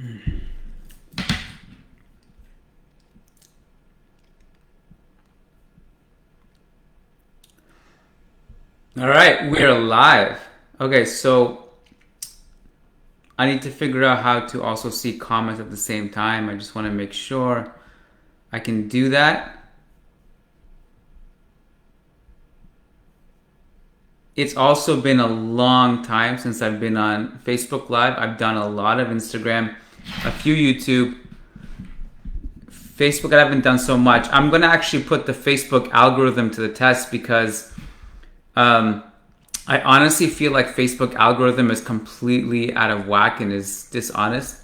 All right, we are live. Okay, so I need to figure out how to also see comments at the same time. I just want to make sure I can do that. It's also been a long time since I've been on Facebook Live. I've done a lot of Instagram, a few YouTube. Facebook, I haven't done so much. I'm going to actually put the Facebook algorithm to the test because I honestly feel like Facebook algorithm is completely out of whack and is dishonest.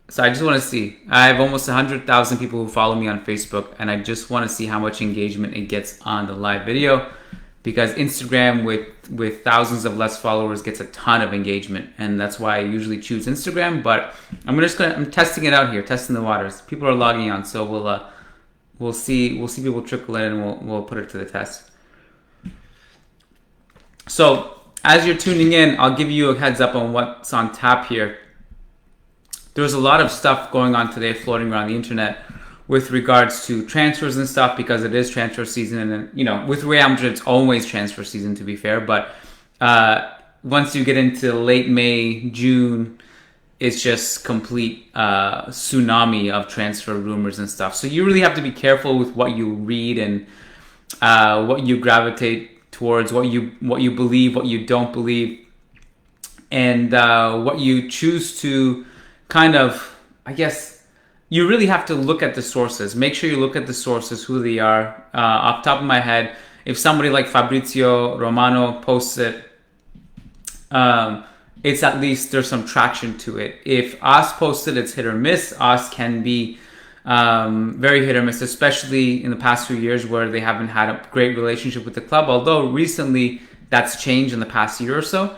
So I just want to see. I have almost 100,000 people who follow me on Facebook, and I just want to see how much engagement it gets on the live video, because Instagram with thousands of less followers gets a ton of engagement, and that's why I usually choose Instagram. But I'm testing it out here, testing the waters. People are logging on, so we'll see people trickle in, and we'll put it to the test. So as you're tuning in, I'll give you a heads up on what's on tap here. There's a lot of stuff going on today floating around the internet with regards to transfers and stuff, because it is transfer season, and you know, with Real Madrid it's always transfer season, to be fair. But once you get into late May, June, it's just complete tsunami of transfer rumors and stuff. So you really have to be careful with what you read and what you gravitate towards, what you believe, what you don't believe, and what you choose to kind of, I guess, you really have to look at the sources. Make sure you look at the sources, who they are. Off the top of my head, if somebody like Fabrizio Romano posts it, it's at least there's some traction to it. If Os posts it, it's hit or miss. Os can be very hit or miss, especially in the past few years where they haven't had a great relationship with the club. Although recently that's changed in the past year or so.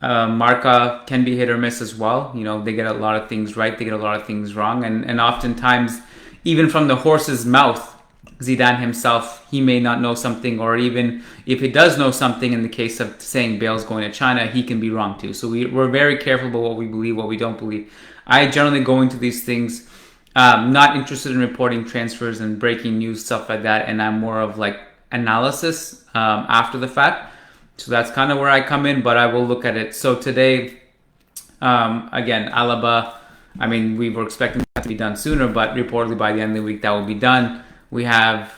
Marca can be hit or miss as well. You know, they get a lot of things right, they get a lot of things wrong, and oftentimes, even from the horse's mouth, Zidane himself, he may not know something, or even if he does know something, in the case of saying Bale's going to China, he can be wrong too. So we're very careful about what we believe, what we don't believe. I generally go into these things not interested in reporting transfers and breaking news, stuff like that, and I'm more of like analysis after the fact. So that's kind of where I come in, but I will look at it. So today, again, Alaba, I mean, we were expecting that to be done sooner, but reportedly by the end of the week that will be done. We have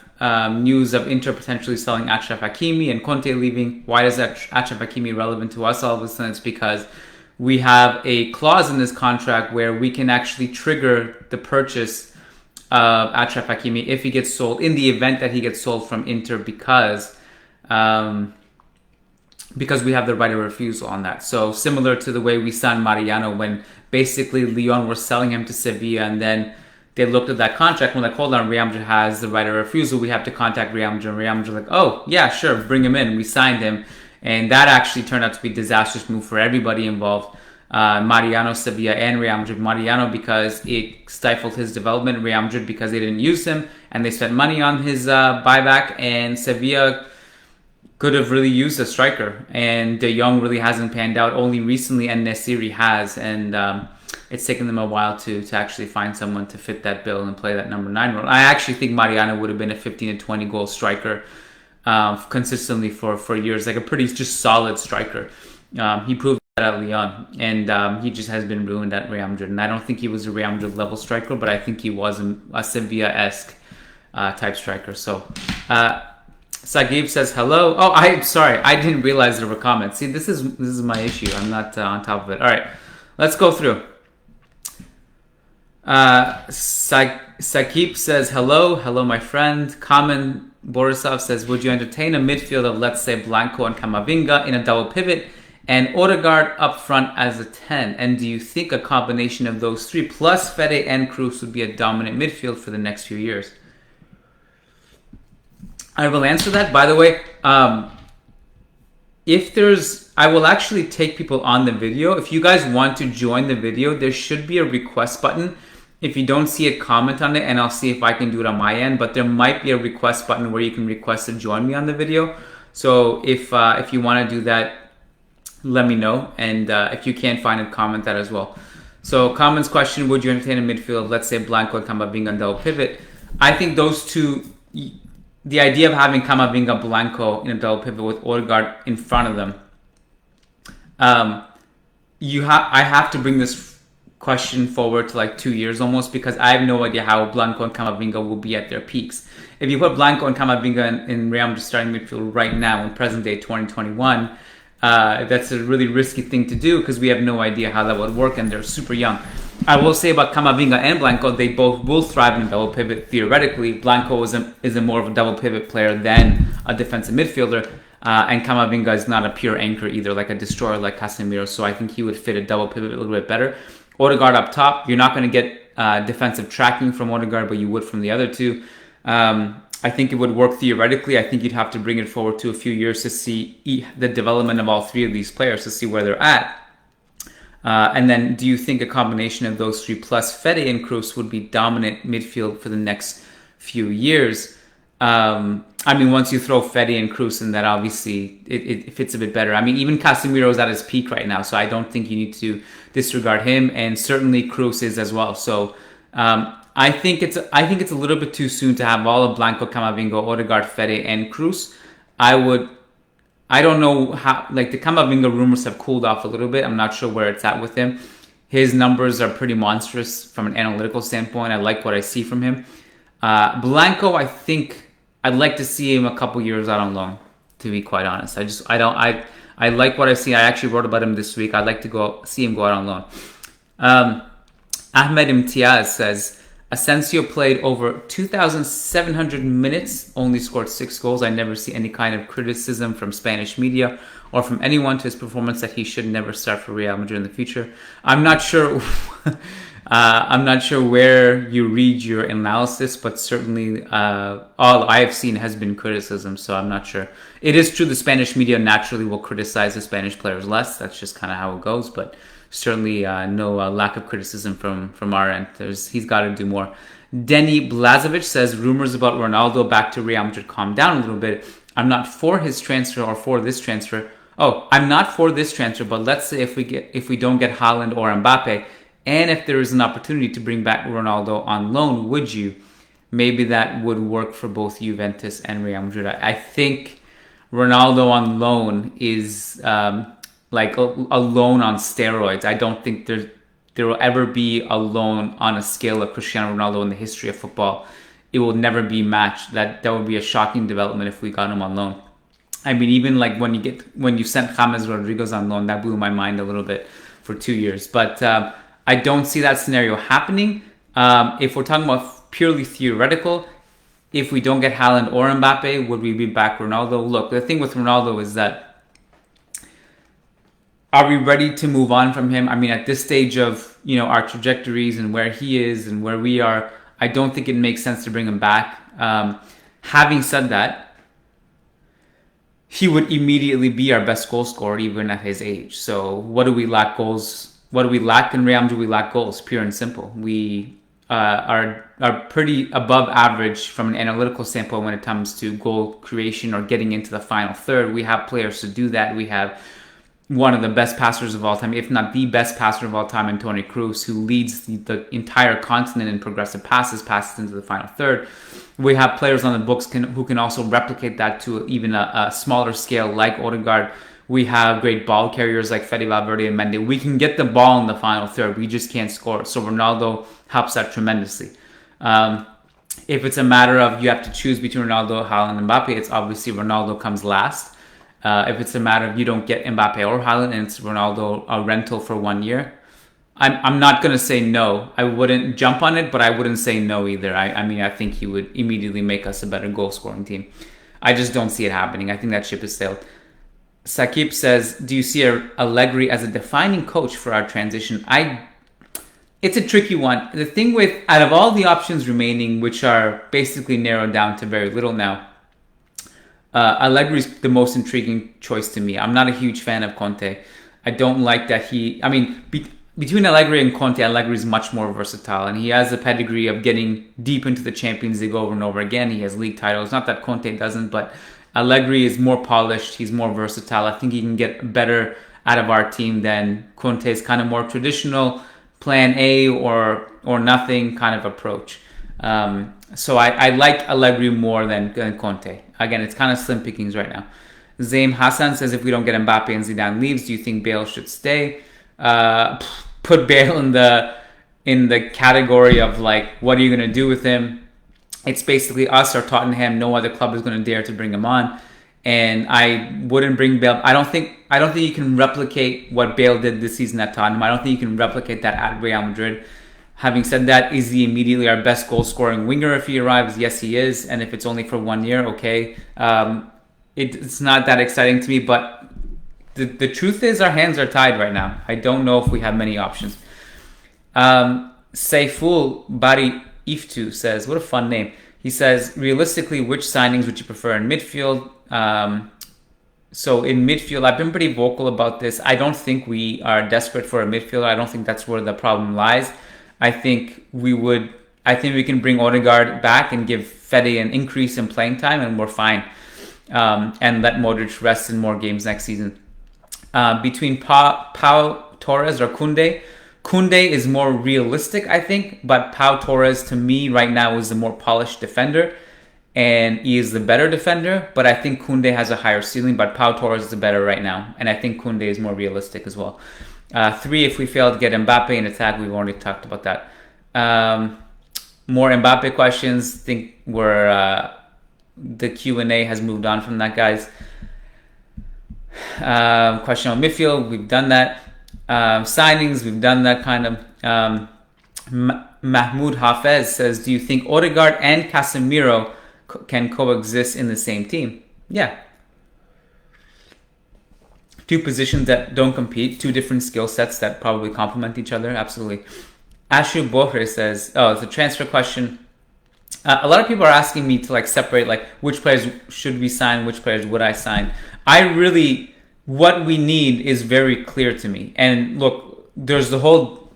news of Inter potentially selling Achraf Hakimi and Conte leaving. Why is that Achraf Hakimi relevant to us all of a sudden? It's because we have a clause in this contract where we can actually trigger the purchase of Achraf Hakimi if he gets sold, in the event that he gets sold from Inter, because we have the right of refusal on that. So similar to the way we signed Mariano, when basically Lyon were selling him to Sevilla, and then they looked at that contract and were like, hold on, Real Madrid has the right of refusal, we have to contact Real Madrid. And Real Madrid like, oh yeah, sure, bring him in. We signed him, and that actually turned out to be a disastrous move for everybody involved. Mariano, Sevilla, and Real Madrid. Mariano because it stifled his development, Real Madrid because they didn't use him and they spent money on his buyback, and Sevilla could have really used a striker, and De Jong really hasn't panned out. Only recently, and Nesiri has, and it's taken them a while to actually find someone to fit that bill and play that number 9 role. I actually think Mariano would have been a 15 to 20 goal striker consistently for years, like a pretty just solid striker. He proved that at Lyon, and he just has been ruined at Real Madrid. And I don't think he was a Real Madrid level striker, but I think he was a Sevilla-esque type striker. So Sagib says hello. Oh, I'm sorry, I didn't realize there were comments. See, this is my issue. I'm not on top of it. All right, let's go through. Sakib says hello my friend. Kamen Borisov says, would you entertain a midfield of, let's say, Blanco and Camavinga in a double pivot and Odegaard up front as a 10? And do you think a combination of those three plus Fede and Cruz would be a dominant midfield for the next few years? I will answer that. By the way, I will actually take people on the video. If you guys want to join the video, there should be a request button. If you don't see it, comment on it, and I'll see if I can do it on my end. But there might be a request button where you can request to join me on the video. So if you want to do that, let me know. And if you can't find it, comment that as well. So, Common's question: would you entertain a midfield, let's say Blanco and Camavinga and double pivot? I think those two, the idea of having Camavinga, Blanco in a double pivot with Odegaard in front of them, I have to bring this question forward to like 2 years almost, because I have no idea how Blanco and Camavinga will be at their peaks. If you put Blanco and Camavinga in Real Madrid starting midfield right now in present day 2021, that's a really risky thing to do because we have no idea how that would work and they're super young. I will say about Camavinga and Blanco, they both will thrive in double pivot theoretically. Blanco is a more of a double pivot player than a defensive midfielder. And Camavinga is not a pure anchor either, like a destroyer like Casemiro. So I think he would fit a double pivot a little bit better. Odegaard up top, you're not going to get defensive tracking from Odegaard, but you would from the other two. I think it would work theoretically. I think you'd have to bring it forward to a few years to see the development of all three of these players, to see where they're at. And then do you think a combination of those three plus Fede and Kroos would be dominant midfield for the next few years? I mean, once you throw Fede and Kroos in, that obviously it fits a bit better. I mean, even Casemiro is at his peak right now, so I don't think you need to disregard him, and certainly Kroos is as well. So I think it's a little bit too soon to have all of Blanco, Camavinga, Odegaard, Fede, and Kroos. I don't know how, like, the Camavinga rumors have cooled off a little bit. I'm not sure where it's at with him. His numbers are pretty monstrous from an analytical standpoint. I like what I see from him. Blanco, I think I'd like to see him a couple years out on loan, to be quite honest. I like what I see. I actually wrote about him this week. I'd like to see him go out on loan. Ahmed Imtiaz says, Asensio played over 2,700 minutes, only scored 6 goals. I never see any kind of criticism from Spanish media or from anyone to his performance that he should never start for Real Madrid in the future. I'm not sure I'm not sure where you read your analysis, but certainly all I have seen has been criticism, so I'm not sure. It is true the Spanish media naturally will criticize the Spanish players less. That's just kind of how it goes, but certainly no lack of criticism from our end. He's got to do more. Denny Blazovic says, rumors about Ronaldo back to Real Madrid calm down a little bit. I'm not for his transfer or for this transfer. Oh, I'm not for this transfer, but let's say if we don't get Haaland or Mbappe, and if there is an opportunity to bring back Ronaldo on loan, would you? Maybe that would work for both Juventus and Real Madrid. I think Ronaldo on loan is like a loan on steroids. I don't think there will ever be a loan on a scale of Cristiano Ronaldo in the history of football. It will never be matched. That would be a shocking development if we got him on loan. I mean, even like when you sent James Rodriguez on loan, that blew my mind a little bit for 2 years. But I don't see that scenario happening. If we're talking about purely theoretical, if we don't get Haaland or Mbappe, would we be back Ronaldo? Look, the thing with Ronaldo is that, are we ready to move on from him? I mean, at this stage of, our trajectories and where he is and where we are, I don't think it makes sense to bring him back. Having said that, he would immediately be our best goal scorer even at his age. So what do we lack goals? What do we lack in Real Madrid? We lack goals, pure and simple. We are pretty above average from an analytical standpoint when it comes to goal creation or getting into the final third. We have players to do that. We have one of the best passers of all time, if not the best passer of all time, in Toni Kroos, who leads the entire continent in progressive passes into the final third. We have players on the books who can also replicate that to even a smaller scale, like Odegaard. We have great ball carriers like Fede Valverde and Mendy. We can get the ball in the final third. We just can't score. So Ronaldo helps that tremendously. If it's a matter of you have to choose between Ronaldo, Haaland, and Mbappe, it's obviously Ronaldo comes last. If it's a matter of you don't get Mbappe or Haaland and it's Ronaldo a rental for 1 year, I'm not going to say no. I wouldn't jump on it, but I wouldn't say no either. I mean, I think he would immediately make us a better goal-scoring team. I just don't see it happening. I think that ship has sailed. Sakib says, do you see Allegri as a defining coach for our transition? It's a tricky one. The thing with, out of all the options remaining, which are basically narrowed down to very little now, Allegri is the most intriguing choice to me. I'm not a huge fan of Conte. I don't like that between Allegri and Conte, Allegri is much more versatile, and he has a pedigree of getting deep into the Champions League over and over again. He has league titles. Not that Conte doesn't, but Allegri is more polished. He's more versatile. I think he can get better out of our team than Conte's kind of more traditional, plan A or nothing kind of approach. So I like Allegri more than Conte. Again, it's kind of slim pickings right now. Zaim Hassan says, if we don't get Mbappe and Zidane leaves, do you think Bale should stay? Put Bale in the category of like, what are you going to do with him? It's basically us or Tottenham. No other club is going to dare to bring him on. And I wouldn't bring Bale. I don't think you can replicate what Bale did this season at Tottenham. I don't think you can replicate that at Real Madrid. Having said that, is he immediately our best goal-scoring winger if he arrives? Yes, he is. And if it's only for 1 year, okay. It's not that exciting to me, but the truth is our hands are tied right now. I don't know if we have many options. Saiful Bari Iftu says, what a fun name. He says, realistically, which signings would you prefer in midfield? So in midfield, I've been pretty vocal about this. I don't think we are desperate for a midfielder. I don't think that's where the problem lies. I think we can bring Odegaard back and give Fede an increase in playing time, and we're fine. And let Modric rest in more games next season. Between Pau Torres or Kounde, Kounde is more realistic, I think, but Pau Torres to me right now is the more polished defender, and he is the better defender. But I think Kounde has a higher ceiling, but Pau Torres is the better right now, and I think Kounde is more realistic as well. 3, if we fail to get Mbappe in attack, we've already talked about that. More Mbappe questions. I think the Q&A has moved on from that, guys. Question on midfield, we've done that. Signings, we've done that kind of. Mahmoud Hafez says, do you think Odegaard and Casemiro can coexist in the same team? Yeah. 2 positions that don't compete, 2 different skill sets that probably complement each other. Absolutely. Ashu Bohre says, it's a transfer question. A lot of people are asking me to separate which players should we sign, which players would I sign. What we need is very clear to me. And look, there's the whole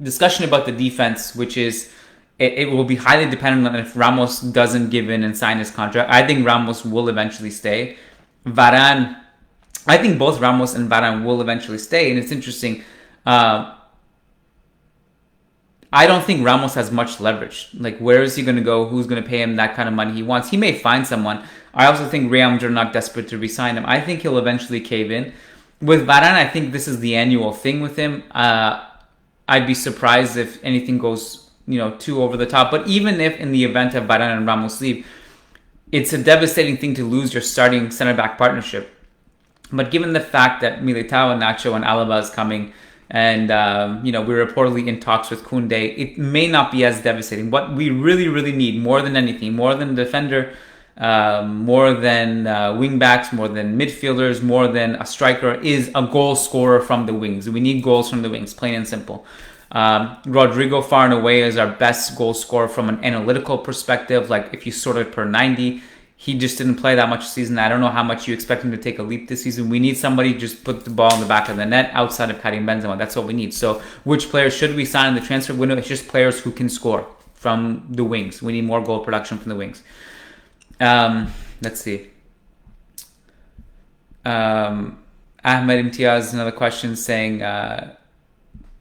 discussion about the defense, which is it will be highly dependent on if Ramos doesn't give in and sign his contract. I think Ramos will eventually stay. Varane, I think both Ramos and Varane will eventually stay. And it's interesting. I don't think Ramos has much leverage. Where is he going to go? Who's going to pay him that kind of money he wants? He may find someone. I also think Real Madrid are not desperate to re-sign him. I think he'll eventually cave in. With Varane, I think this is the annual thing with him. I'd be surprised if anything goes, too over the top. But even if in the event of Varane and Ramos leave, it's a devastating thing to lose your starting center-back partnership. But given the fact that Militao and Nacho and Alaba is coming, and we're reportedly in talks with Kounde, it may not be as devastating. What we really, really need, more than anything, more than a defender, more than wingbacks, more than midfielders, more than a striker, is a goal scorer from the wings. We need goals from the wings, plain and simple. Rodrigo far and away is our best goal scorer from an analytical perspective. If you sort it per 90, he just didn't play that much this season. I don't know how much you expect him to take a leap this season. We need somebody to just put the ball in the back of the net outside of Karim Benzema. That's what we need. So which players should we sign in the transfer window? It's just players who can score from the wings. We need more goal production from the wings. Let's see. Ahmed Imtiaz, another question saying,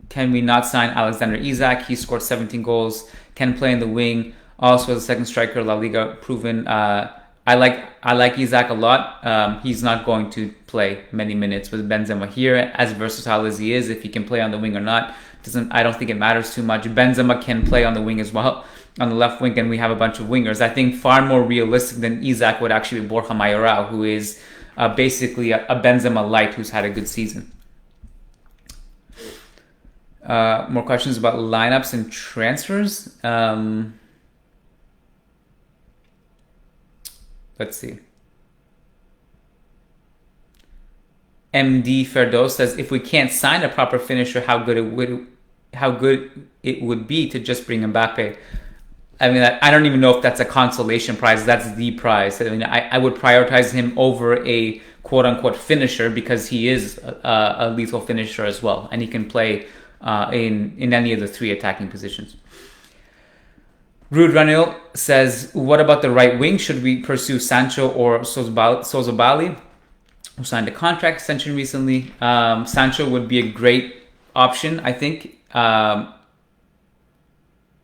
can we not sign Alexander Isak? He scored 17 goals, can play in the wing. Also as a second striker, La Liga proven. I like Isak a lot. He's not going to play many minutes with Benzema here. As versatile as he is, if he can play on the wing or not, I don't think it matters too much. Benzema can play on the wing as well, on the left wing, and we have a bunch of wingers. I think far more realistic than Isak would actually be Borja Mayoral, who is basically a Benzema light who's had a good season. More questions about lineups and transfers. Let's see. MD Ferdos says, if we can't sign a proper finisher, how good it would be to just bring Mbappe. I mean, I don't even know if that's a consolation prize. That's the prize. I mean, I would prioritize him over a quote-unquote finisher because he is a lethal finisher as well, and he can play in any of the 3 attacking positions. Rude Ranil says, what about the right wing? Should we pursue Sancho or Sozobali, who signed a contract extension recently? Sancho would be a great option, I think.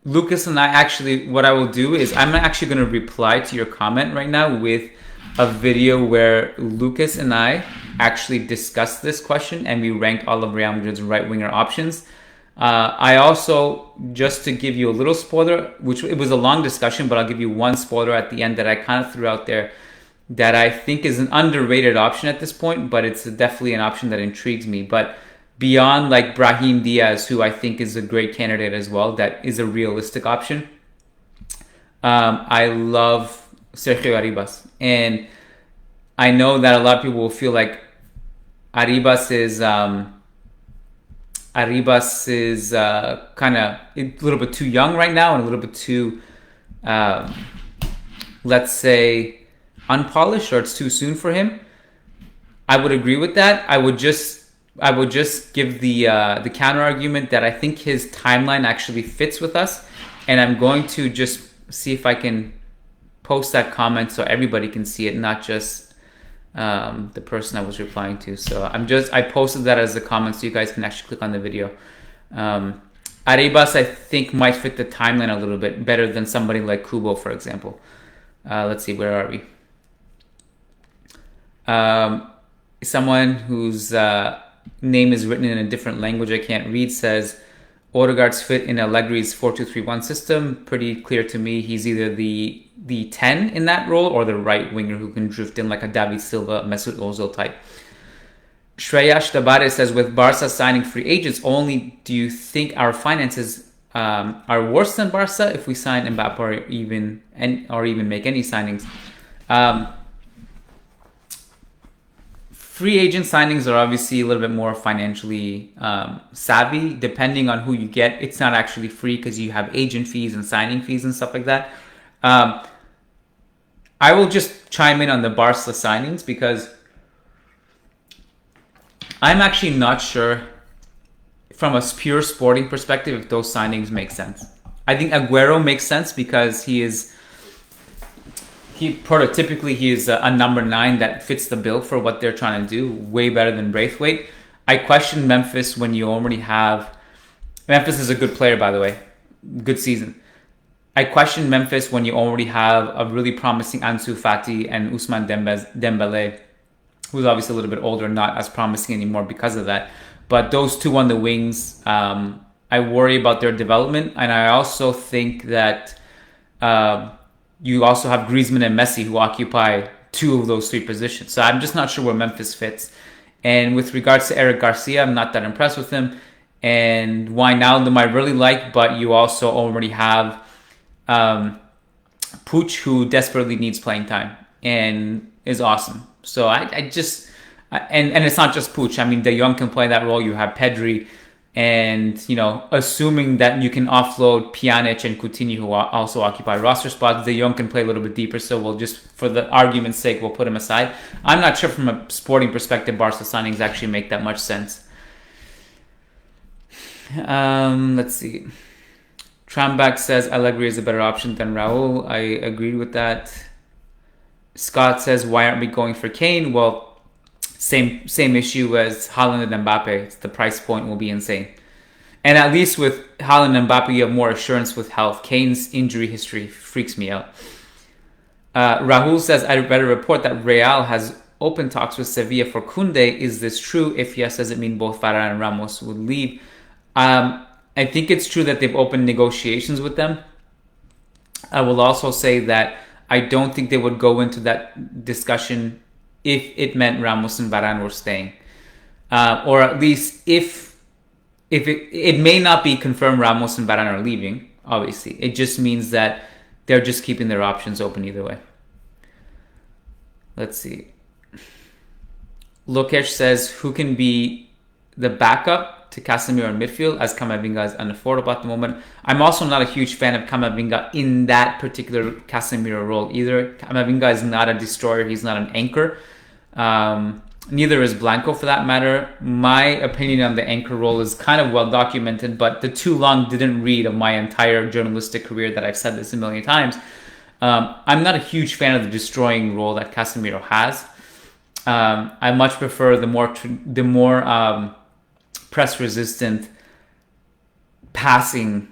Lucas and I actually, what I will do is I'm actually going to reply to your comment right now with a video where Lucas and I actually discussed this question and we ranked all of Real Madrid's right winger options. I also, just to give you a little spoiler, which it was a long discussion, but I'll give you one spoiler at the end that I kind of threw out there that I think is an underrated option at this point, but it's definitely an option that intrigues me. But beyond like Brahim Diaz, who I think is a great candidate as well, that is a realistic option. I love Sergio Arribas. And I know that a lot of people will feel like Arribas is kind of a little bit too young right now and a little bit too, let's say, unpolished, or it's too soon for him. I would agree with that. I would just give the counter argument that I think his timeline actually fits with us, and I'm going to just see if I can post that comment so everybody can see it, not just the person I was replying to. So I posted that as a comment so you guys can actually click on the video. Arribas, I think, might fit the timeline a little bit better than somebody like Kubo, for example. Let's see, where are we? Someone whose name is written in a different language I can't read says Odegaard's fit in Allegri's 4-2-3-1 system. Pretty clear to me. He's either the 10 in that role or the right winger who can drift in like a David Silva, Mesut Ozil type. Shreyash Tabare says, with Barca signing free agents only, do you think our finances are worse than Barca if we sign Mbappe or even make any signings? Free agent signings are obviously a little bit more financially savvy. Depending on who you get, it's not actually free because you have agent fees and signing fees and stuff like that. I will just chime in on the Barca signings because I'm actually not sure from a pure sporting perspective if those signings make sense. I think Aguero makes sense because he is a number 9 that fits the bill for what they're trying to do, way better than Braithwaite. I question Memphis when you already have... Memphis is a good player, by the way. Good season. I question Memphis when you already have a really promising Ansu Fati and Ousmane Dembele, who's obviously a little bit older, not as promising anymore because of that. But those two on the wings, I worry about their development. And I also think that... you also have Griezmann and Messi who occupy 2 of those 3 positions. So I'm just not sure where Memphis fits. And with regards to Eric Garcia, I'm not that impressed with him. And Wijnaldum I really like, but you also already have Puig, who desperately needs playing time and is awesome. So I just... And it's not just Puig. I mean, De Jong can play that role. You have Pedri. And, assuming that you can offload Pjanic and Coutinho, who also occupy roster spots, De Jong can play a little bit deeper. So we'll just, for the argument's sake, we'll put him aside. I'm not sure from a sporting perspective, Barca signings actually make that much sense. Let's see. Trambach says Allegri is a better option than Raul. I agreed with that. Scott says, why aren't we going for Kane? Well, same issue as Haaland and Mbappe. The price point will be insane. And at least with Haaland and Mbappe, you have more assurance with health. Kane's injury history freaks me out. Raul says, I read a report that Real has open talks with Sevilla for Kounde. Is this true? If yes, does it mean both Varane and Ramos would leave? I think it's true that they've opened negotiations with them. I will also say that I don't think they would go into that discussion if it meant Ramos and Varane were staying. Or at least if it may not be confirmed Ramos and Varane are leaving, obviously. It just means that they're just keeping their options open either way. Let's see. Lokesh says, who can be the backup to Casemiro in midfield, as Camavinga is unaffordable at the moment? I'm also not a huge fan of Camavinga in that particular Casemiro role either. Camavinga is not a destroyer. He's not an anchor. Neither is Blanco, for that matter. My opinion on the anchor role is kind of well documented, but the too long didn't read of my entire journalistic career that I've said this a million times. I'm not a huge fan of the destroying role that Casemiro has. I much prefer the more press resistant, passing,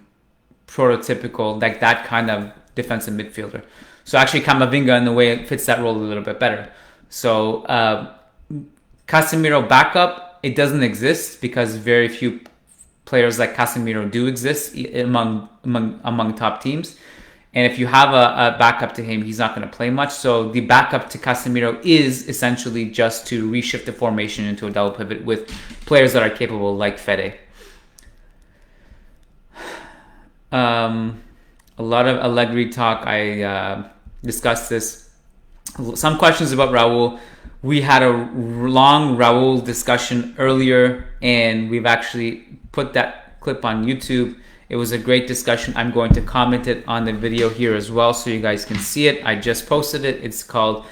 prototypical, like that kind of defensive midfielder. So actually Camavinga in the way it fits that role a little bit better. So Casemiro backup, it doesn't exist because very few players like Casemiro do exist among top teams. And if you have a backup to him, he's not going to play much. So the backup to Casemiro is essentially just to reshift the formation into a double pivot with players that are capable, like Fede. A lot of Allegri talk. I discussed this. Some questions about Raul. We had a long Raul discussion earlier, and we've actually put that clip on YouTube. It was a great discussion. I'm going to comment it on the video here as well so you guys can see it. I just posted it. It's called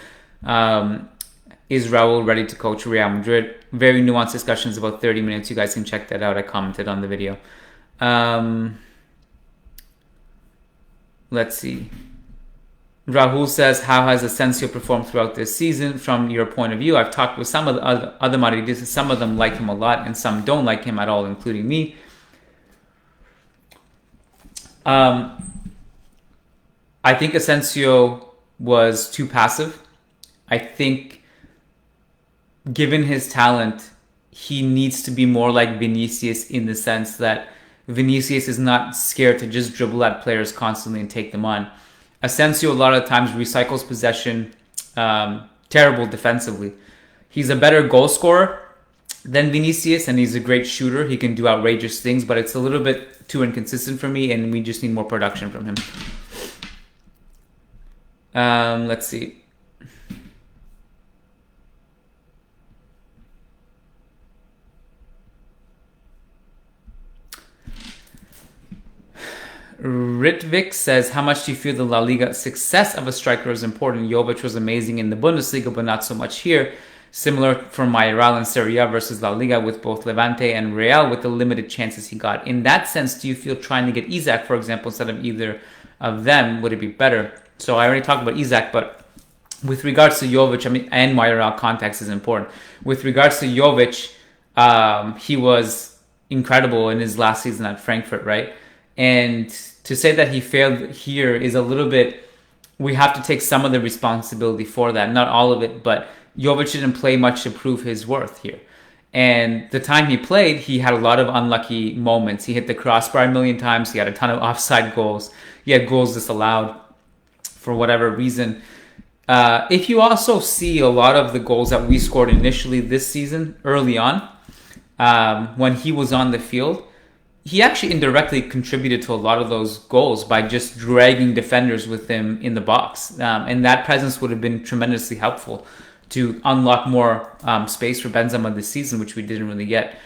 Is Raul Ready to Coach Real Madrid? Very nuanced discussions, about 30 minutes. You guys can check that out. I commented on the video. Let's see. Raul says, how has Asensio performed throughout this season from your point of view? I've talked with some of the other Madridistas. Some of them like him a lot and some don't like him at all, including me. I think Asensio was too passive. I think given his talent, he needs to be more like Vinicius in the sense that Vinicius is not scared to just dribble at players constantly and take them on. Asensio a lot of times recycles possession, terrible defensively. He's a better goal scorer than Vinicius, and he's a great shooter. He can do outrageous things, but it's a little bit too inconsistent for me, and we just need more production from him. Let's see. Ritvik says, how much do you feel the La Liga success of a striker is important? Jovic was amazing in the Bundesliga, but not so much here. Similar for Mayoral and Serie A versus La Liga with both Levante and Real with the limited chances he got. In that sense, do you feel trying to get Isaac, for example, instead of either of them, would it be better? So I already talked about Isaac, but with regards to Jovic, and Mayoral, context is important. With regards to Jovic, he was incredible in his last season at Frankfurt, right? And to say that he failed here is a little bit, we have to take some of the responsibility for that. Not all of it, but Jovic didn't play much to prove his worth here. And the time he played, he had a lot of unlucky moments. He hit the crossbar a million times. He had a ton of offside goals. He had goals disallowed for whatever reason. If you also see a lot of the goals that we scored initially this season, early on, when he was on the field, he actually indirectly contributed to a lot of those goals by just dragging defenders with him in the box. And that presence would have been tremendously helpful to unlock more space for Benzema this season, which we didn't really get.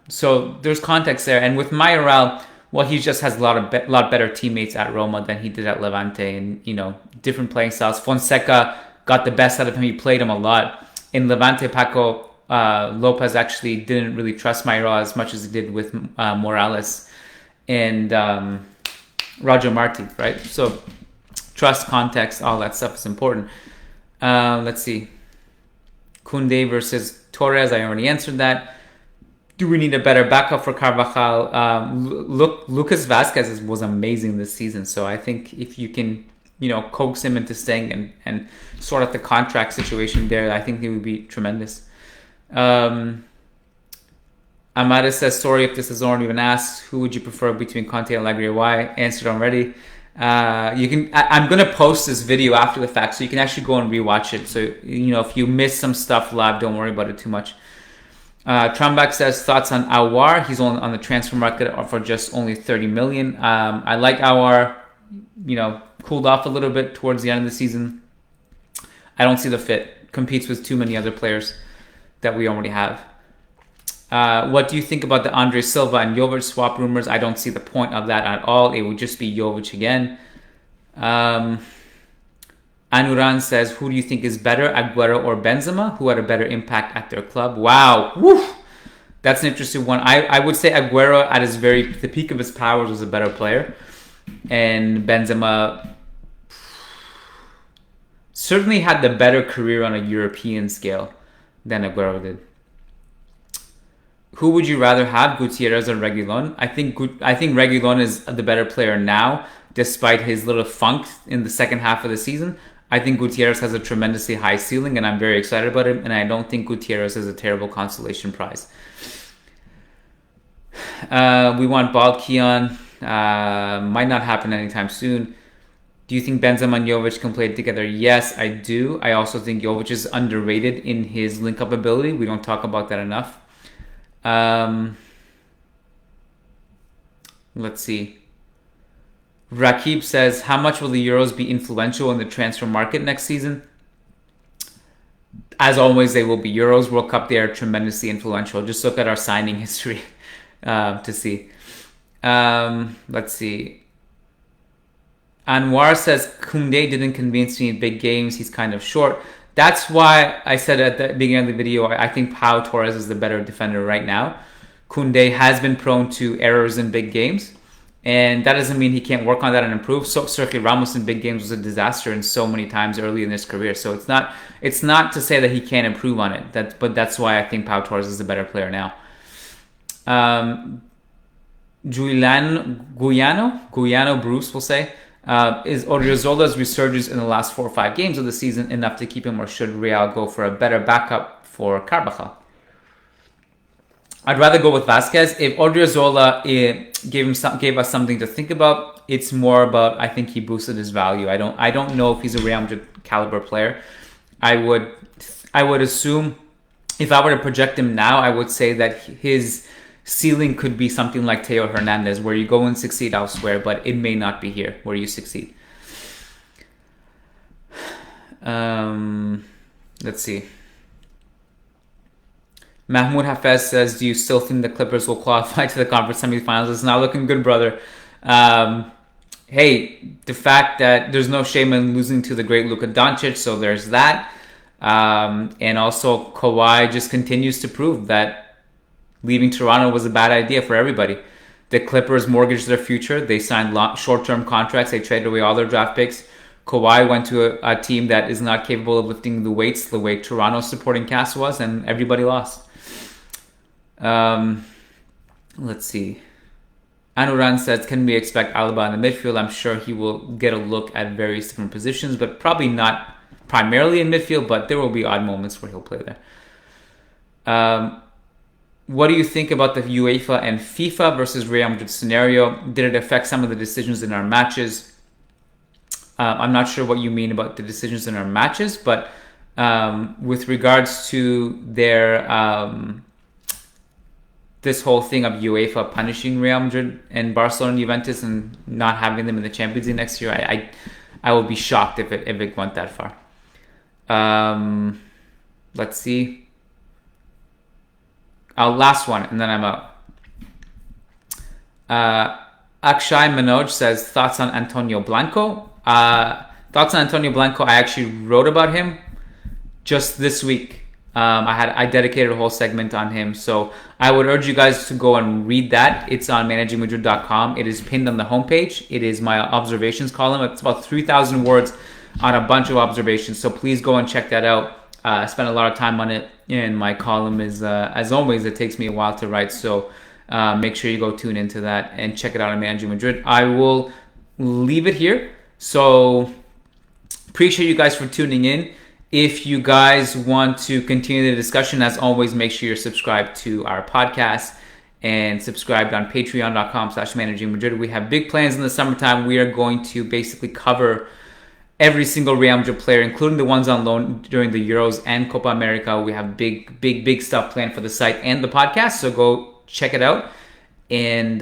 So there's context there. And with Mayoral, well, he just has a lot better teammates at Roma than he did at Levante, and different playing styles. Fonseca got the best out of him. He played him a lot. In Levante, Paco Lopez actually didn't really trust Mayoral as much as he did with Morales and Roger Marti, right? So trust, context, all that stuff is important. Let's see. Kounde versus Torres. I already answered that. Do we need a better backup for Carvajal? Lucas Vasquez was amazing this season. So I think if you can, coax him into staying and sort out the contract situation there, I think he would be tremendous. Amada says, sorry if this has already been asked. Who would you prefer between Conte and Allegri? Why? Answered already. I'm going to post this video after the fact, so you can actually go and rewatch it. So, if you miss some stuff live, don't worry about it too much. Trambak says, thoughts on Aouar? He's on the transfer market for just only 30 million. I like Aouar, cooled off a little bit towards the end of the season. I don't see the fit. Competes with too many other players that we already have. What do you think about the Andre Silva and Jovic swap rumors? I don't see the point of that at all. It would just be Jovic again. Anuran says, who do you think is better, Aguero or Benzema? Who had a better impact at their club? Wow. Woo! That's an interesting one. I would say Aguero at the peak of his powers was a better player. And Benzema certainly had the better career on a European scale than Aguero did. who would you rather have, Gutierrez or Reguilon? I think Reguilon is the better player now, despite his little funk in the second half of the season. I think Gutierrez has a tremendously high ceiling, and I'm very excited about him. And I don't think Gutierrez is a terrible consolation prize. We want Balkian. Might not happen anytime soon. Do you think Benzema and Jovic can play together? Yes, I do. I also think Jovic is underrated in his link-up ability. We don't talk about that enough. Let's see. Rakib says, how much will the Euros be influential in the transfer market next season? As always, they will be. Euros, World Cup, they are tremendously influential. Just look at our signing history to see. Let's see. Anwar says, Kounde didn't convince me in big games. He's kind of short. That's why I said at the beginning of the video, I think Pau Torres is the better defender right now. Kounde has been prone to errors in big games, and that doesn't mean he can't work on that and improve. So Sergio Ramos in big games was a disaster in so many times early in his career. So it's not to say that he can't improve on it. But that's why I think Pau Torres is the better player now. Guyano Bruce will say, is Odriozola's resurgence in the last 4 or 5 games of the season enough to keep him, or should Real go for a better backup for Carvajal? I'd rather go with Vasquez. If Odriozola gave us something to think about, it's more about, I think he boosted his value. I don't know if he's a Real Madrid caliber player. I would assume, if I were to project him now, I would say that his ceiling could be something like Teo Hernandez, where you go and succeed elsewhere, but it may not be here where you succeed. Let's see. Mahmoud Hafez says, do you still think the Clippers will qualify to the conference semifinals? It's not looking good, brother. Hey, the fact that there's no shame in losing to the great Luka Doncic, so there's that. And also Kawhi just continues to prove that leaving Toronto was a bad idea for everybody. The Clippers mortgaged their future. They signed short-term contracts. They traded away all their draft picks. Kawhi went to a team that is not capable of lifting the weights the way Toronto's supporting cast was, and everybody lost. Let's see. Anuran says, can we expect Alaba in the midfield? I'm sure he will get a look at various different positions, but probably not primarily in midfield, but there will be odd moments where he'll play there. What do you think about the UEFA and FIFA versus Real Madrid scenario? Did it affect some of the decisions in our matches? I'm not sure what you mean about the decisions in our matches, but with regards to their this whole thing of UEFA punishing Real Madrid and Barcelona and Juventus and not having them in the Champions League next year, I will be shocked if it went that far. Let's see. Last one, and then I'm out. Akshay Manoj says, thoughts on Antonio Blanco? Thoughts on Antonio Blanco, I actually wrote about him just this week. I dedicated a whole segment on him, so I would urge you guys to go and read that. It's on managingmadrid.com. It is pinned on the homepage. It is my observations column. It's about 3,000 words on a bunch of observations, so please go and check that out. I spent a lot of time on it, and my column is, as always, it takes me a while to write, so make sure you go tune into that and check it out on Managing Madrid. I will leave it here, so appreciate you guys for tuning in. If you guys want to continue the discussion, as always, make sure you're subscribed to our podcast and subscribed on patreon.com/managingmadrid. We have big plans in the summertime. We are going to basically cover every single Real Madrid player, including the ones on loan during the Euros and Copa America. We have big stuff planned for the site and the podcast, so go check it out. And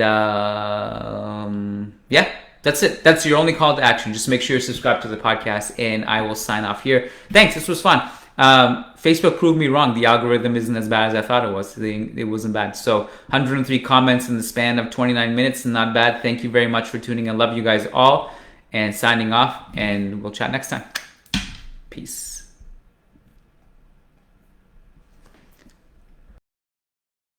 yeah, that's it. That's your only call to action. Just make sure you're subscribed to the podcast, and I will sign off here. Thanks. This was fun. Facebook proved me wrong. The algorithm isn't as bad as I thought it was. It wasn't bad. So 103 comments in the span of 29 minutes. Not bad. Thank you very much for tuning in. Love you guys all. And signing off, and we'll chat next time. Peace.